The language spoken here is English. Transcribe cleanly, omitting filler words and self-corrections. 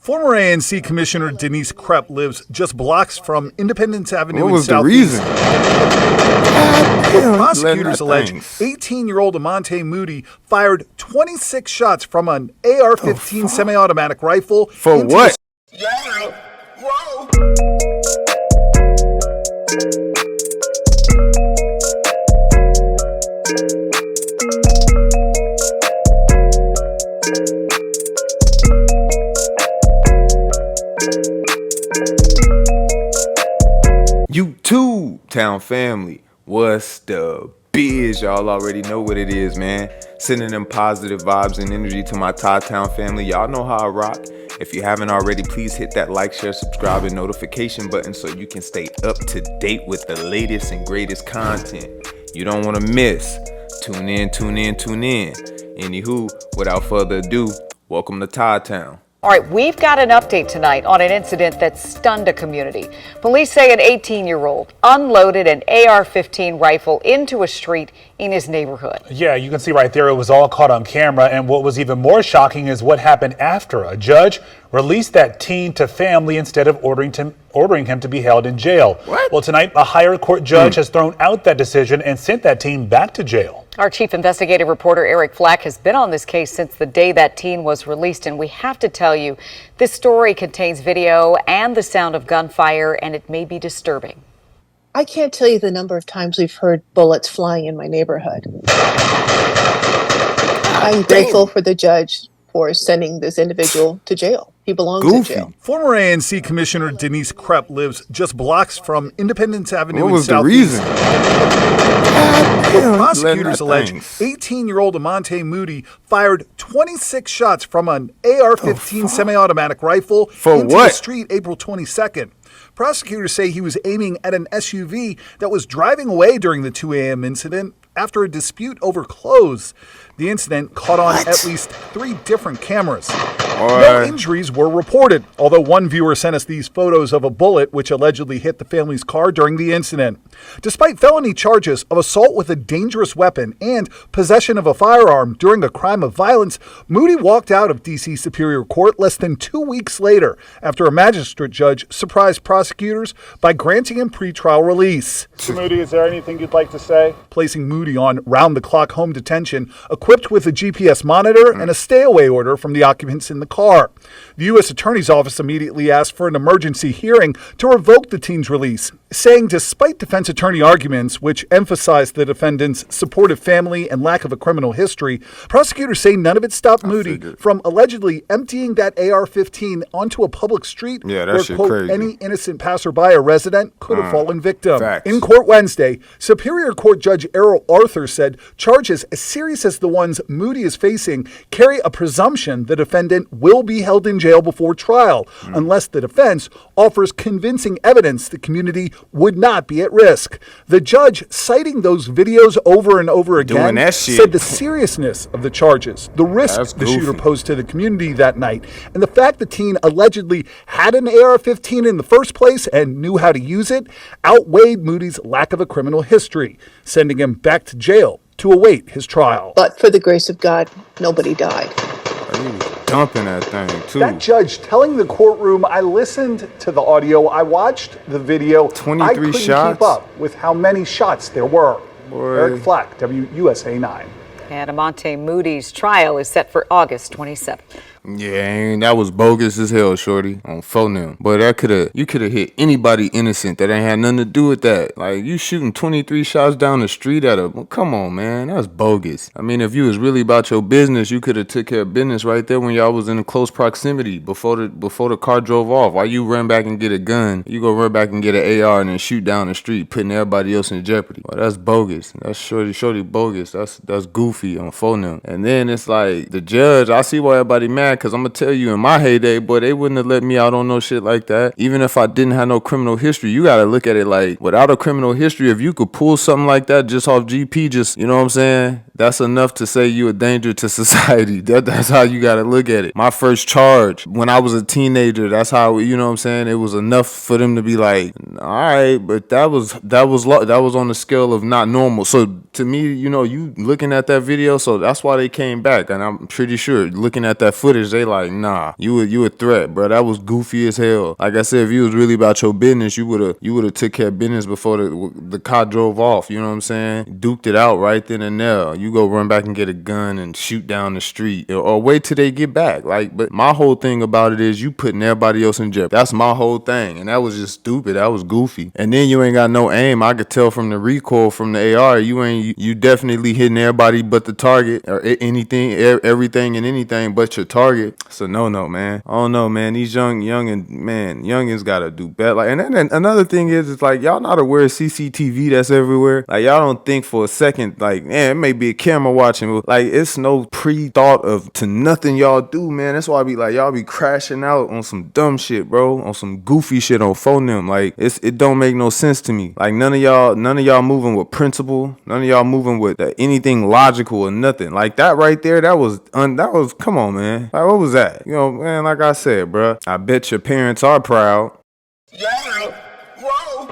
Former ANC Commissioner Denise Krepp lives just blocks from Independence Avenue What in was the Southeast. reason? Prosecutors allege 18-year-old Amante Moody fired 26 shots from an AR-15 semi-automatic rifle. For what? Todd-Town family, what's the biz? Y'all already know what it is, man. Sending them positive vibes and energy to my Todd-Town family. Y'all know how I rock. If you haven't already, please hit that like, share, subscribe, and notification button so you can stay up to date with the latest and greatest content you don't want to miss. Tune in. Anywho, without further ado, welcome to Todd-Town. All right, we've got an update tonight on an incident that stunned a community. Police say an 18-year-old unloaded an AR-15 rifle into a street in his neighborhood. Yeah, you can see right there it was all caught on camera, and what was even more shocking is what happened after. A judge released that teen to family instead of ordering him to be held in jail. What? Well, tonight a higher court judge has thrown out that decision and sent that teen back to jail. Our chief investigative reporter Eric Flack has been on this case since the day that teen was released, and we have to tell you, this story contains video and the sound of gunfire, and it may be disturbing. I can't tell you the number of times we've heard bullets flying in my neighborhood. I'm grateful for the judge for sending this individual to jail. He belongs in jail. Former ANC Commissioner Denise Krepp lives just blocks from Independence Avenue What in was the Southeast. reason? Prosecutors allege 18-year-old Amante Moody fired 26 shots from an AR-15 semi-automatic rifle into the street April 22nd. Prosecutors say he was aiming at an SUV that was driving away during the 2 a.m. incident after a dispute over clothes. The incident caught on at least 3 different cameras. No injuries were reported, although one viewer sent us these photos of a bullet which allegedly hit the family's car during the incident. Despite felony charges of assault with a dangerous weapon and possession of a firearm during a crime of violence, Moody walked out of D.C. Superior Court less than 2 weeks later after a magistrate judge surprised prosecutors by granting him pretrial release. Moody, is there anything you'd like to say? Placing Moody on round-the-clock home detention, equipped with a GPS monitor and a stay-away order from the occupants in the car. The U.S. Attorney's Office immediately asked for an emergency hearing to revoke the teen's release, saying despite defense attorney arguments which emphasized the defendant's supportive family and lack of a criminal history, prosecutors say none of it stopped Moody from allegedly emptying that AR-15 onto a public street where, quote, crazy. Any innocent passerby or resident could have fallen victim. Facts. In court Wednesday, Superior Court Judge Errol Arthur said charges as serious as the ones Moody is facing carry a presumption the defendant will be held in jail before trial unless the defense offers convincing evidence the community would not be at risk. The judge, citing those videos over and over again, said the seriousness of the charges, the risk the shooter posed to the community that night, and the fact the teen allegedly had an AR-15 in the first place and knew how to use it outweighed Moody's lack of a criminal history, sending him back to jail to await his trial. But for the grace of God, nobody died. He was dumping that thing, too. That judge telling the courtroom, I listened to the audio, I watched the video. 23 I couldn't shots? keep up with how many shots there were. Boy. Eric Flack, WUSA 9. And Amante Moody's trial is set for August 27th. Yeah, that was bogus as hell, shorty, on phone them. But you could have hit anybody innocent that ain't had nothing to do with that. Like, you shooting 23 shots down the street at a, come on, man, that's bogus. I mean, if you was really about your business, you could have took care of business right there when y'all was in close proximity before the car drove off. Why you run back and get a gun? You go run back and get an AR and then shoot down the street, putting everybody else in jeopardy. Well, that's bogus. That's shorty bogus. That's goofy on phone them. And then it's like the judge. I see why everybody mad. Because I'm going to tell you, in my heyday, boy, they wouldn't have let me out on no shit like that. Even if I didn't have no criminal history, you got to look at it like, without a criminal history, if you could pull something like that just off GP, just, you know what I'm saying? that's enough to say you a danger to society. That's how you gotta look at it. My first charge when I was a teenager, that's how, you know what I'm saying, it was enough for them to be like, all right, but that was on the scale of not normal. So to me, you know, you looking at that video, so that's why they came back. And I'm pretty sure looking at that footage, they like, nah, you a threat, bro. That was goofy as hell. Like I said, if you was really about your business, you would have took care of business before the car drove off. You know what I'm saying? Duked it out right then and there. You go run back and get a gun and shoot down the street, or wait till they get back. Like, but my whole thing about it is you putting everybody else in jeopardy. That's my whole thing, and that was just stupid. That was goofy. And then you ain't got no aim. I could tell from the recoil from the AR, you definitely hitting everybody but the target, or anything, everything and anything but your target. So no, man. I don't know, man. These youngins gotta do better. Like, and then another thing is like y'all not aware of CCTV that's everywhere. Like y'all don't think for a second, like, man, it may be a camera watching, but like it's no pre-thought of to nothing y'all do, man. That's why I be like, y'all be crashing out on some dumb shit, bro, on some goofy shit on phone them. Like it don't make no sense to me. Like none of y'all moving with principle. None of y'all moving with anything logical or nothing. Like that right there, that was come on, man. Like what was that? You know, man, like I said, bro, I bet your parents are proud. Yeah, whoa.